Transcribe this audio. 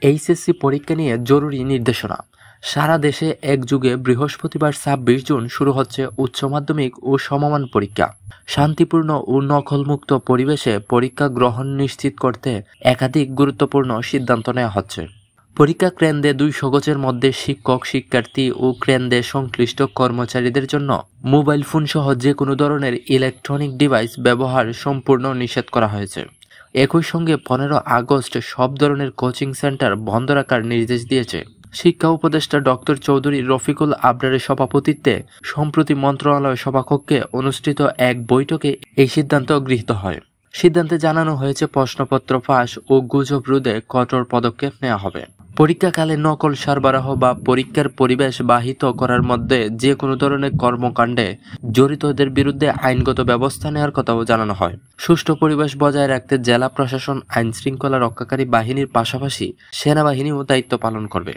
HSC পরীক্ষা নিয়ে জরুরি নির্দেশনা। সারা দেশে একযোগে বৃহস্পতিবার ২৬ জুন শুরু হচ্ছে উচ্চ মাধ্যমিক ও সমমান পরীক্ষা। শান্তিপূর্ণ ও নকলমুক্ত পরিবেশে পরীক্ষা গ্রহণ নিশ্চিত করতে একাধিক গুরুত্বপূর্ণ সিদ্ধান্ত নেওয়া হচ্ছে। পরীক্ষা কেন্দ্রে ২০০ গজের মধ্যে শিক্ষক, শিক্ষার্থী ও কেন্দ্রে সংশ্লিষ্ট কর্মচারীদের জন্য মোবাইল ফোন সহ যে কোনো ধরনের ইলেকট্রনিক ডিভাইস ব্যবহার সম্পূর্ণ নিষেধ করা হয়েছে। একই সঙ্গে ১৫ আগস্ট সব ধরনের কোচিং সেন্টার বন্ধ রাখার নির্দেশ দিয়েছে। শিক্ষা উপদেষ্টা ডক্টর চৌধুরী রফিকুল আবরারের সভাপতিত্বে সম্প্রতি মন্ত্রণালয় সভাকক্ষে অনুষ্ঠিত এক বৈঠকে এই সিদ্ধান্ত গৃহীত হয়। সিদ্ধান্তে জানানো হয়েছে প্রশ্নপত্র ফাঁস ও গুজব রোধে কঠোর পদক্ষেপ নেওয়া হবে। পরীক্ষাকালে নকল সরবরাহ বা পরীক্ষার পরিবেশ বাহিত করার মধ্যে যে কোনো ধরনের কর্মকাণ্ডে জড়িতদের বিরুদ্ধে আইনগত ব্যবস্থা নেওয়ার কথাও জানানো হয়। সুষ্ঠু পরিবেশ বজায় রাখতে জেলা প্রশাসন, আইন শৃঙ্খলা রক্ষাকারী বাহিনীর পাশাপাশি সেনাবাহিনীও দায়িত্ব পালন করবে।